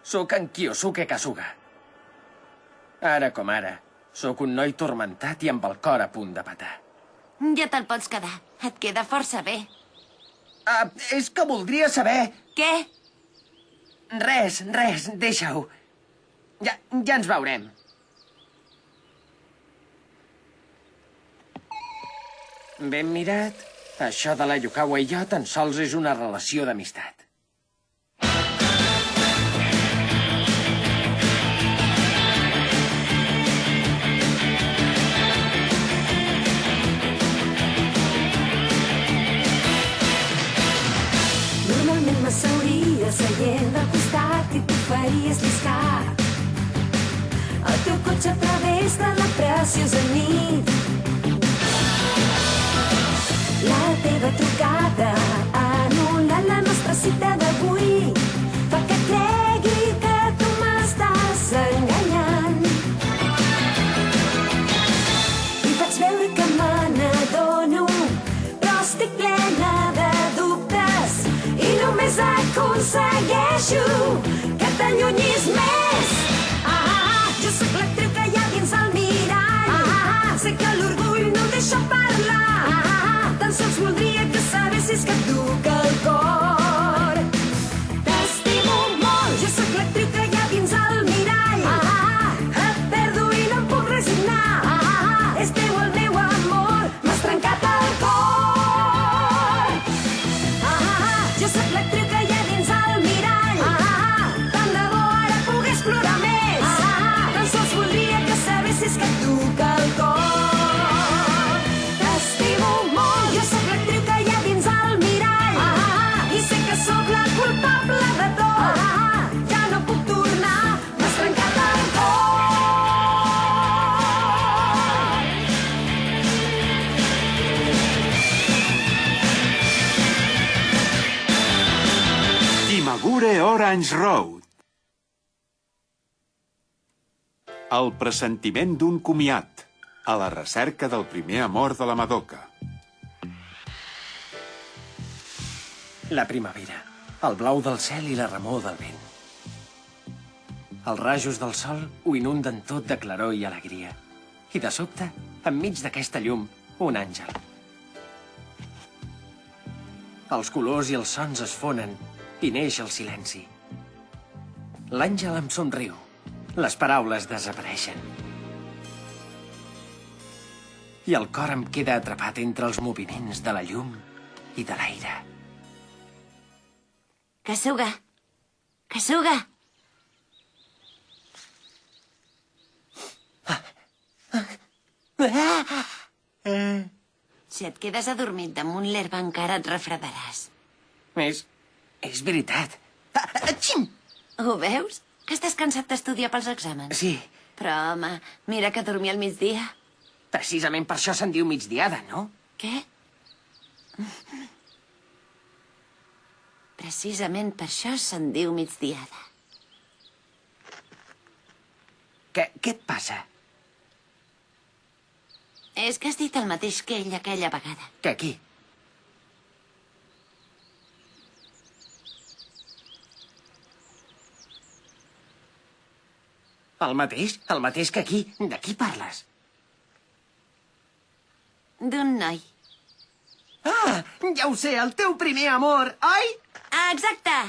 Sóc en Kyosuke Kasuga. Ara com ara, sóc un noi turmentat i amb el cor a punt de petar. Ja te'l pots quedar. Et queda força bé. És que voldria saber... Què? Res, deixa-ho. Ja ens veurem. Ben mirat, això de la Yukawa i jo tan sols és una relació d'amistat. Normalment m'asseuria seient al costat i tu faries lliscar el teu cotxe a través de la preciosa nit. La teva trucada anul·la la nostra cita d'avui. Fa que cregui que tu m'estàs enganyant. I faig veure que me n'adono, però estic plena de dubtes i només aconsegueixo que t'allunyis més. Jo sóc l'actriu que hi ha dins el mirall. Sé que l'orgull no em deixa parlar. Tan sols voldria que sabessis que et duc al cor. T'estimo molt. Jo sóc l'actriu que hi ha dins el mirall. Et perdo i no em puc resignar. És teu el meu amor. M'has trencat el cor. Jo sóc l'actriu que hi ha dins el mirall. Tant de bo ara pogués plorar més. Tan sols voldria que sabessis que et duc al cor. T'estimo molt. Jo sóc l'actriu que hi ha dins el mirall. I sé que sóc la culpable de tot. Ja no puc tornar. M'has trencat el cor. Imagure Orange Road. El pressentiment d'un comiat, a la recerca del primer amor de la Madoka. La primavera, el blau del cel i la remor del vent. Els rajos del sol ho inunden tot de claror i alegria. I de sobte, enmig d'aquesta llum, un àngel. Els colors i els sons es fonen i neix el silenci. L'àngel em somriu. Les paraules desapareixen. I el cor em queda atrapat entre els moviments de la llum i de l'aire. Kasuga! Kasuga! Si et quedes adormit damunt l'herba encara et refredaràs. És veritat. Atxim! Ho veus? Que estàs cansat d'estudiar pels exàmens? Sí. Però, home, mira que dormir al migdia. Precisament per això se'n diu migdiada, no? Què? Precisament per això se'n diu migdiada. Què et passa? És que has dit el mateix que ell aquella vegada. Que qui? El mateix? El mateix que qui? De qui parles? D'un noi. Ja ho sé, el teu primer amor, oi? Exacte!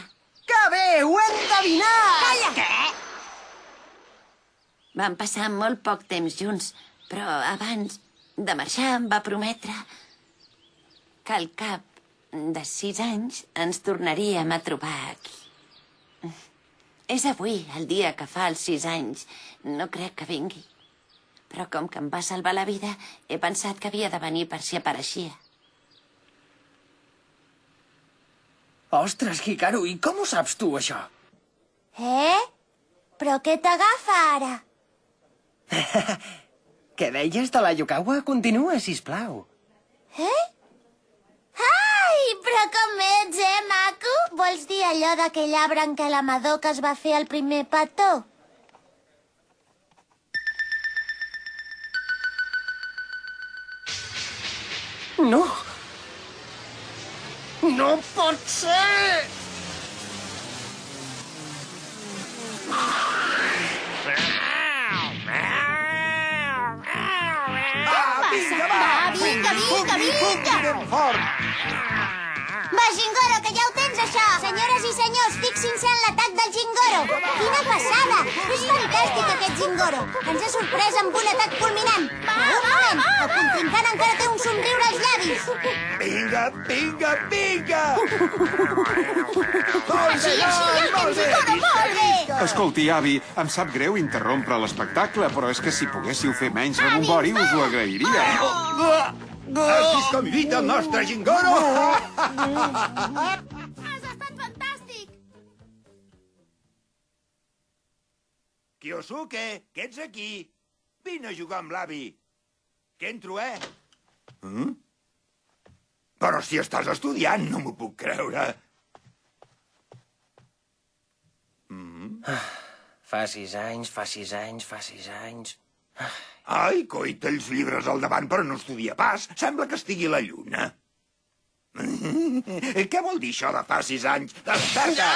Que bé, ho he endevinat! Calla! Què? Vam passar molt poc temps junts, però abans de marxar em va prometre que al cap de 6 anys ens tornaríem a trobar aquí. És avui, el dia que fa els 6 anys. No crec que vingui. Però com que em va salvar la vida, he pensat que havia de venir per si apareixia. Ostres, Hikaru, i com ho saps tu, això? Però què t'agafa ara? Què deies de la Yukawa? Continua, sisplau. Ai, però com ets, maco? Vols dir allò d'aquell arbre en què la Madoka es va fer el primer petó? No! No pot ser! ben fort! Va, Gingoro, que ja ho tens, això! Senyores i senyors, fixin-se en l'atac del Gingoro! Quina passada! És fantàstic, aquest Gingoro! Ens ha sorprès amb un atac fulminant! Però un moment, el contrincant encara té un somriure als llavis! Vinga, vinga, vinga! Així, ja el tens, Gingoro, molt bé! Escolti, avi, em sap greu interrompre l'espectacle, però és que si poguéssiu fer menys rebombori us ho agrairia. Has vist com lluita el nostre Gingoro? Has estat fantàstic! Kyosuke, que ets aquí? Vine a jugar amb l'avi. Que entro, Però si estàs estudiant, no m'ho puc creure. Fa 6 anys, fa 6 anys, fa 6 anys... Ai, coi, té els llibres al davant, però no estudia pas. Sembla que estigui a la lluna. Què vol dir això de fa 6 anys? Desperta!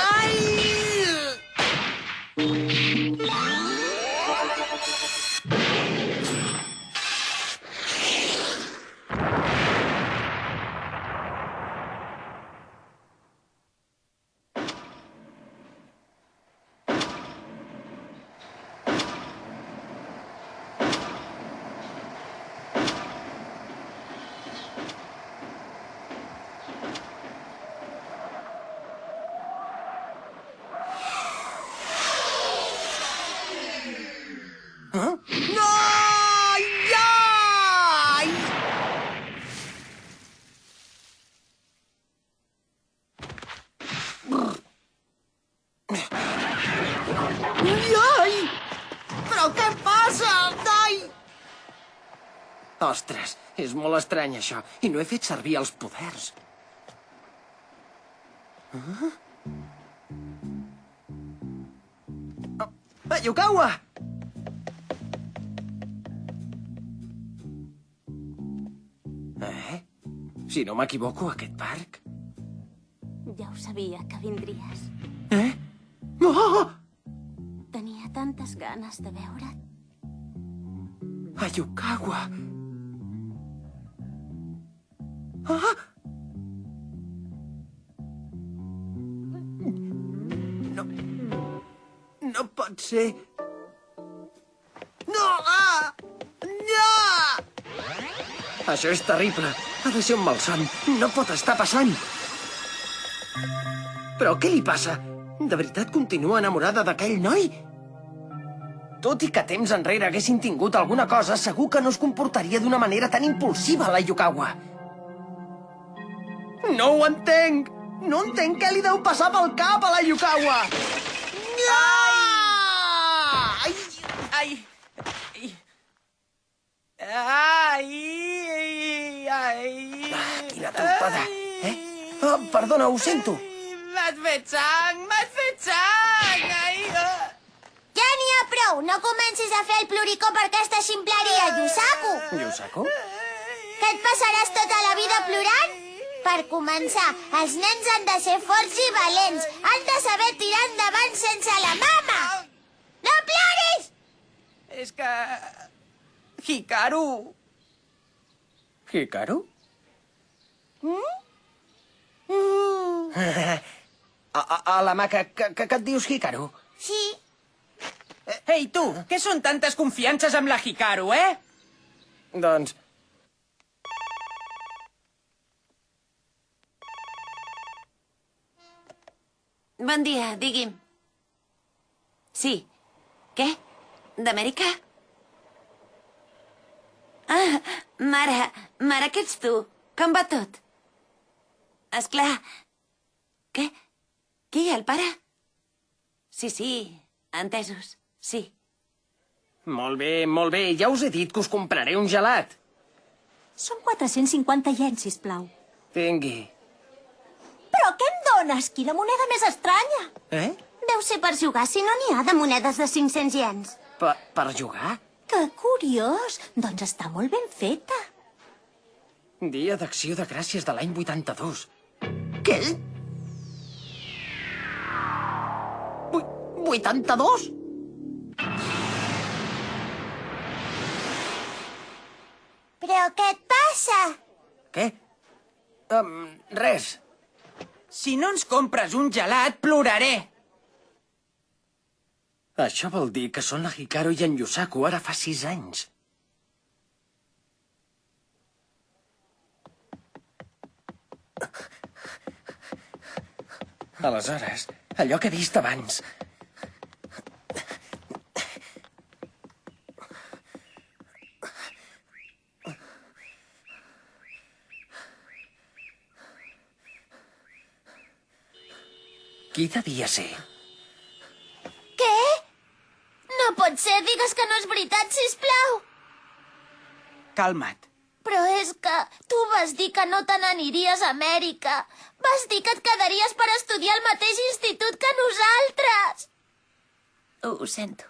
Ostres, és molt estrany, això. I no he fet servir els poders. Yukawa! Si no m'equivoco, aquest parc... Ja ho sabia, que vindries. Oh! Tenia tantes ganes de veure't. Yukawa! No pot ser... No! No! Això és terrible. Ha de ser un malson. No pot estar passant. Però què li passa? De veritat continua enamorada d'aquell noi? Tot i que temps enrere haguessin tingut alguna cosa, segur que no es comportaria d'una manera tan impulsiva, la Yukawa. No ho entenc! No entenc què li deu passar pel cap a la Yukawa! Ai! Ai! Ai! Ai! Quina trompada! Oh, perdona, ho sento. M'has fet sang! M'has fet sang! Ai! Ja n'hi ha prou! No comencis a fer el ploricó per aquesta ximpleria, Yusaku! Yusaku? Que et passaràs tota la vida plorant? Per començar, els nens han de ser forts i valents. Han de saber tirar endavant sense la mama! No ploris! És que... Hikaru... Hikaru? Hola, maca, que et dius Hikaru? Sí. Ei, tu, què són tantes confiances amb la Hikaru, Doncs... Bon dia, digui'm. Sí. Què? D'Amèrica? Ah, mare, que ets tu? Com va tot? Esclar. Què? Qui, el pare? Sí, entesos, sí. Molt bé, ja us he dit que us compraré un gelat. Són 450 iens, sisplau. Tingui. Però què em dones? Quina moneda més estranya! Deu ser per jugar, si no n'hi ha de monedes de 500 iens. Per jugar? Que curiós! Doncs està molt ben feta. Dia d'Acció de Gràcies de l'any 82. Què? 82? Però què et passa? Què? Res. Si no ens compres un gelat, ploraré. Això vol dir que són la Hikaru i en Yusaku ara fa 6 anys. Aleshores, allò que he vist abans... Qui devia ser? Què? No pot ser, digues que no és veritat, sisplau. Calma't. Però és que tu vas dir que no te n'aniries a Amèrica. Vas dir que et quedaries per estudiar al mateix institut que nosaltres. Ho sento.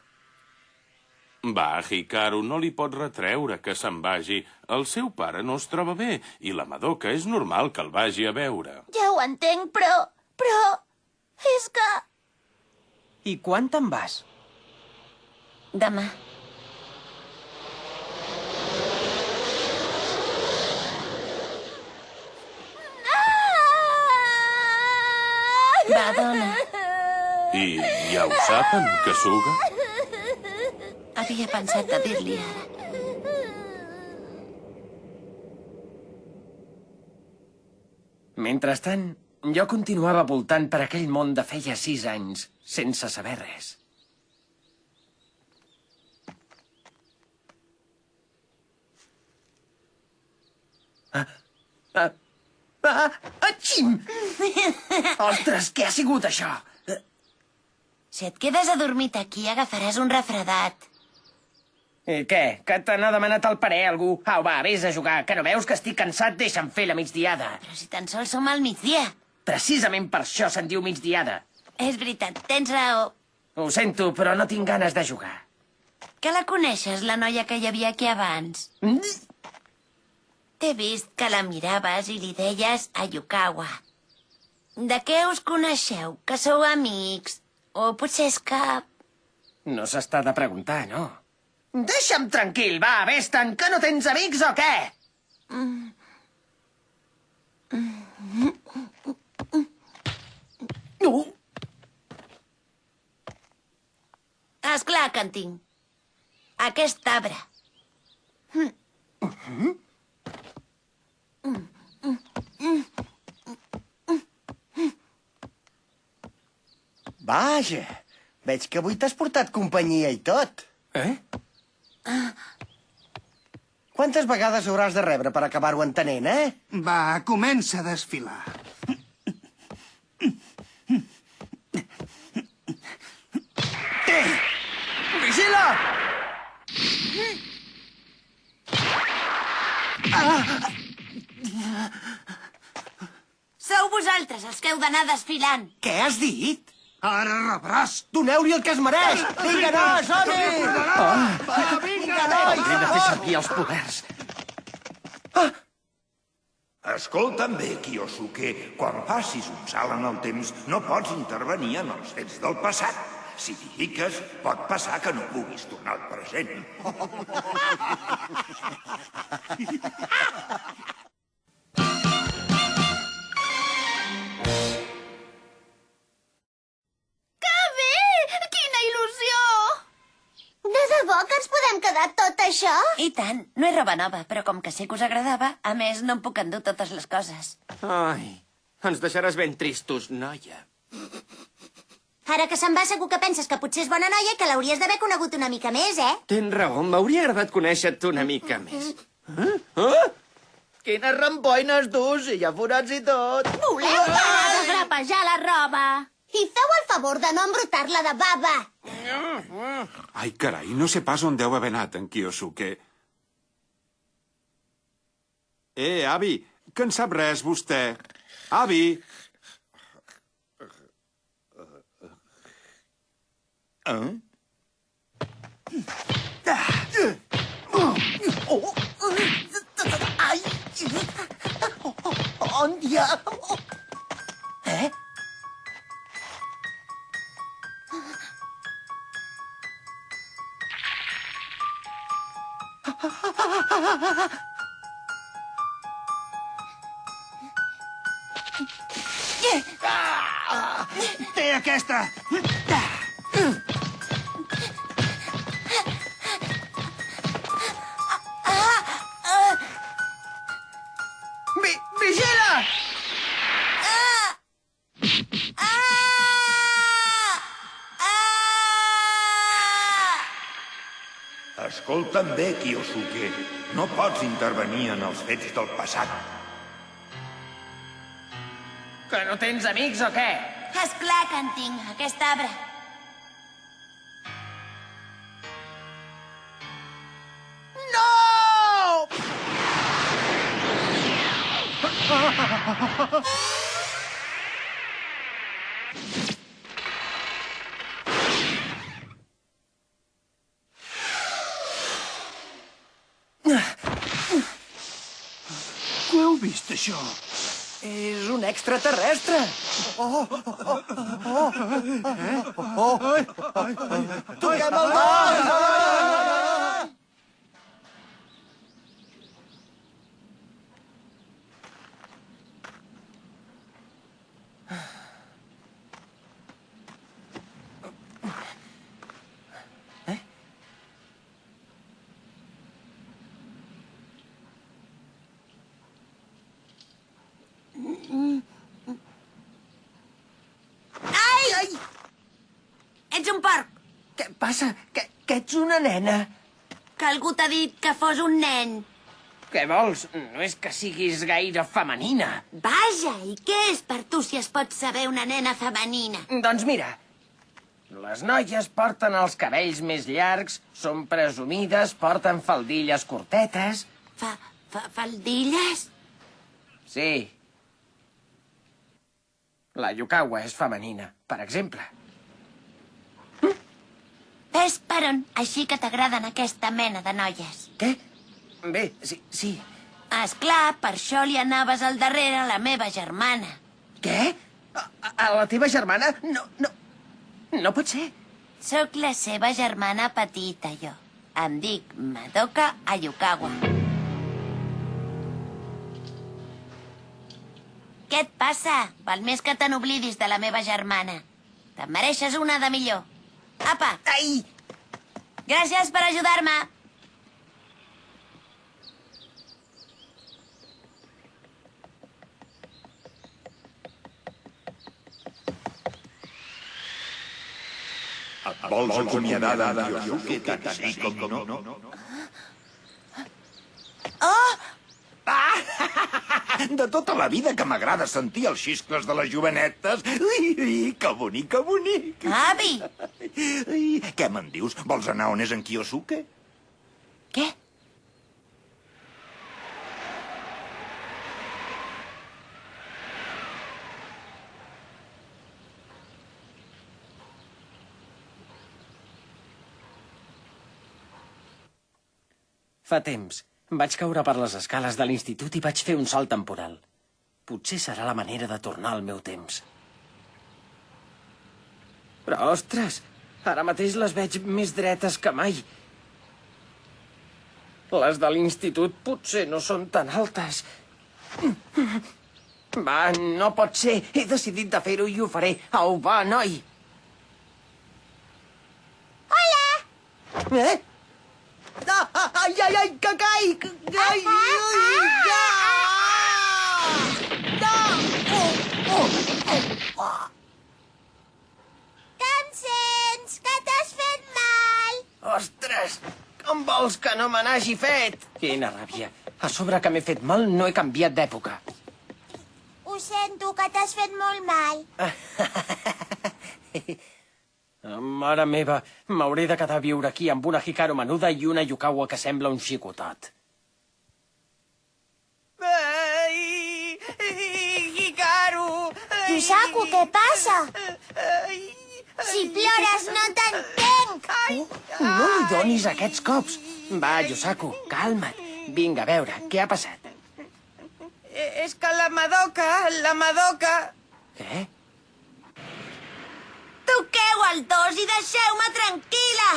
Va, Hikaru, no li pot retreure que se'n vagi. El seu pare no es troba bé i la Madoka és normal que el vagi a veure. Ja ho entenc, però... és que... I quan te'n vas? Demà. Va, dona. I ja ho saben, que suga? Havia pensat de dir-li ara. Mentrestant, jo continuava voltant per aquell món de feia 6 anys, sense saber res. Atxim! Ostres, què ha sigut això? Si et quedes adormit aquí, agafaràs un refredat. I què? Que te n'ha demanat el parer, algú? Au, va, vés a jugar, que no veus que estic cansat? Deixa'm fer la migdiada. Però si tan sols som al migdia. Precisament per això se'n diu migdiada. És veritat, tens raó. Ho sento, però no tinc ganes de jugar. Que la coneixes, la noia que hi havia aquí abans? T'he vist que la miraves i li deies Ayukawa. De què us coneixeu? Que sou amics? O potser és que... No s'està de preguntar, no? Deixa'm tranquil, va, vés-te'n, que no tens amics o què? Esclar que en tinc. Aquest arbre. Vaja, veig que avui t'has portat companyia i tot. Quantes vegades hauràs de rebre per acabar-ho entenent, Va, comença a desfilar. Vigila! Sou vosaltres els que heu d'anar desfilant. Què has dit? Ara rebràs. Doneu-li el que es mereix! Vinga, no, som-hi! Vinga, nois! Hem de fer servir els poders. Escolta'm bé, Kiyosuke, quan facis un salt en el temps no pots intervenir en els fets del passat. Si t'hi fiques, pot passar que no puguis tornar al present. Que bé! Quina il·lusió! De debò que ens podem quedar tot això? I tant, no és roba nova, però com que sé que us agradava, a més no em puc endur totes les coses. Ai, ens deixaràs ben tristos, noia. Ara que se'n va segur que penses que potser és bona noia i que l'hauries d'haver conegut una mica més, Tens raó, m'hauria agradat conèixer-te una mica més. Quines rampoines dus, i hi ha forats i tot. Voleu parar de grapejar la roba? I feu el favor de no embrutar-la de bava. Ai, carai, no sé pas on deu haver anat, en Kiyosuke. Avi, que en sap res, vostè? Avi! On dia? Té aquesta! Vigila! Escolta'm bé, Kiyosuke. No pots intervenir en els fets del passat. Que no tens amics o què? És clar que en tinc, aquest arbre. No! Ho heu vist, això? És un extraterrestre. Toquem el dos! Ai! Ets un porc! Què passa? Que ets una nena? Que algú t'ha dit que fos un nen. Què vols? No és que siguis gaire femenina. Vaja, i què és per tu si es pot saber una nena femenina? Doncs mira, les noies porten els cabells més llargs, són presumides, porten faldilles curtetes. Faldilles? Sí. La Yukawa és femenina, per exemple. Ves per on, així que t'agraden aquesta mena de noies. Què? Bé, sí. Esclar, per això li anaves al darrere a la meva germana. Què? A la teva germana? No pot ser. Sóc la seva germana petita, jo. Em dic Madoka Ayukawa. Què et passa? Val més que te n'oblidis de la meva germana. Te'n mereixes una de millor. Apa! Ai! Gràcies per ajudar-me. Et vols acomiadar de Kiyosuke, tant sí com no? Oh! De tota la vida que m'agrada sentir els xiscles de les jovenetes. Ui, que bonic, que bonic. Avi! Què me'n dius? Vols anar on és en Kiyosuke? Què? Fa temps. Vaig caure per les escales de l'institut i vaig fer un salt temporal. Potser serà la manera de tornar al meu temps. Però, ostres, ara mateix les veig més dretes que mai. Les de l'institut potser no són tan altes. Va, no pot ser. He decidit de fer-ho i ho faré. Au, va, noi. Hola! Eh? Ai, que caic! Ai, Que em sents? Que t'has fet mal? Ostres, com vols que no me n'hagi fet? Quina ràbia. A sobre que m'he fet mal, no he canviat d'època. Ho sento, que t'has fet molt mal. Mare meva, m'hauré de quedar a viure aquí amb una Hikaru menuda i una Yukawa que sembla un xicotot. Ai, Hikaru! Yusaku, què passa? Si plores no t'entenc! No li donis aquests cops. Va, Yusaku, calma't. Vinga, a veure, què ha passat? És que la Madoka... Què? Toqueu el dos i deixeu-me tranquil·la!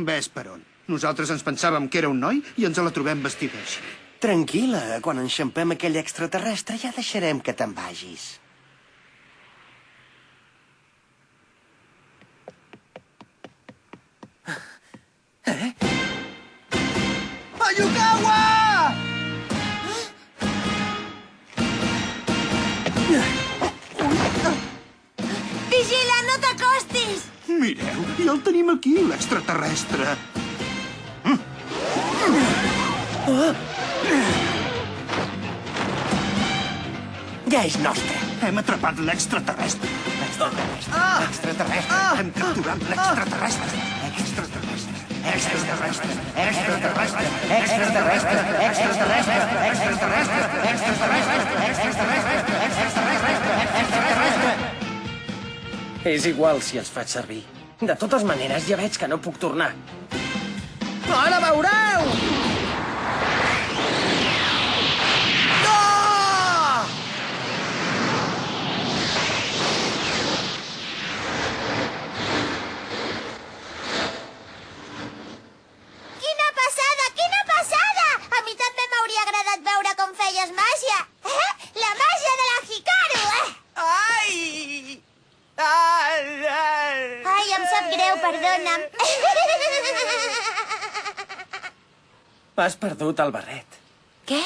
Ves per on. Nosaltres ens pensàvem que era un noi i ens la trobem vestida així. Tranquil·la, quan enxampem aquell extraterrestre ja deixarem que te'n vagis. Vigila, no t'acostis! Mireu, i el tenim aquí, l'extraterrestre. Ja és nostre. Hem atrapat l'extraterrestre. L'extraterrestre. Hem capturat l'extraterrestre. Extraterrestre. Extraterrestre. Extraterrestre. Extraterrestre. Extraterrestre. Extraterrestre. Extraterrestre. Extraterrestre. Extraterrestre. Extraterrestre. És igual si els faig servir. De totes maneres, ja veig que no puc tornar. Ara veureu! Quina passada, quina passada! A mi també m'hauria agradat veure com feies màgia. La màgia de la Hikaru, Ai! Ai, ai! Ai, em sap greu, perdona'm. Has perdut el barret. Què?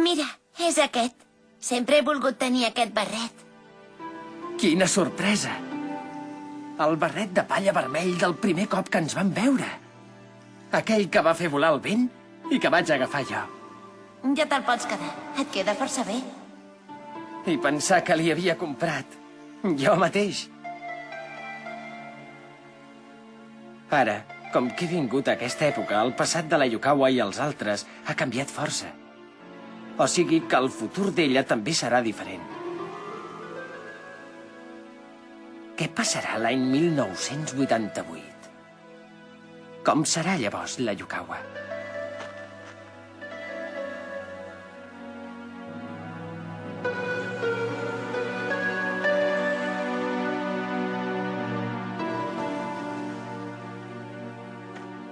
Mira, és aquest. Sempre he volgut tenir aquest barret. Quina sorpresa! El barret de palla vermell del primer cop que ens vam veure. Aquell que va fer volar el vent i que vaig agafar jo. Ja te'l pots quedar. Et queda força bé. I pensar que li havia comprat. Jo mateix. Ara, com que he vingut a aquesta època, el passat de la Yukawa i els altres ha canviat força. O sigui que el futur d'ella també serà diferent. Què passarà l'any 1988? Com serà llavors la Yukawa?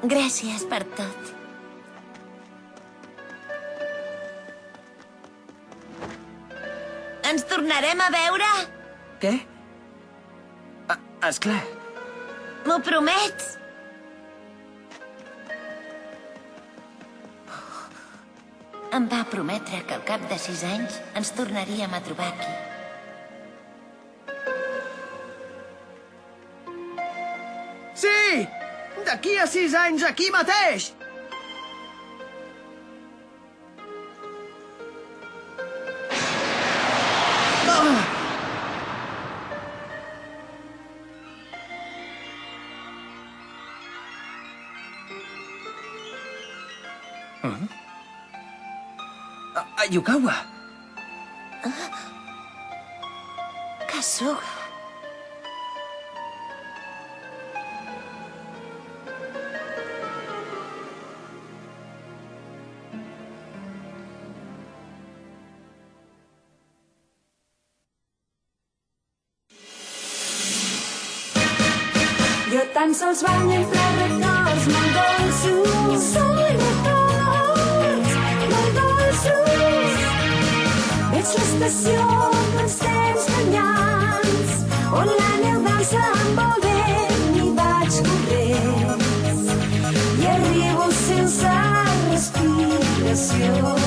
Gràcies per tot. Ens tornarem a veure? Què? Esclar. M'ho promets? Em va prometre que al cap de 6 anys ens tornaríem a trobar aquí. Sí! D'aquí a 6 anys, aquí mateix! Yukawa! Kasuga. Jo tan sols banyo entre records molt dolços. Soy records molt dolços. Veig l'estació d'uns temps llunyans on la neu dansa amb el vent i vaig corrents i arribo sense respiració.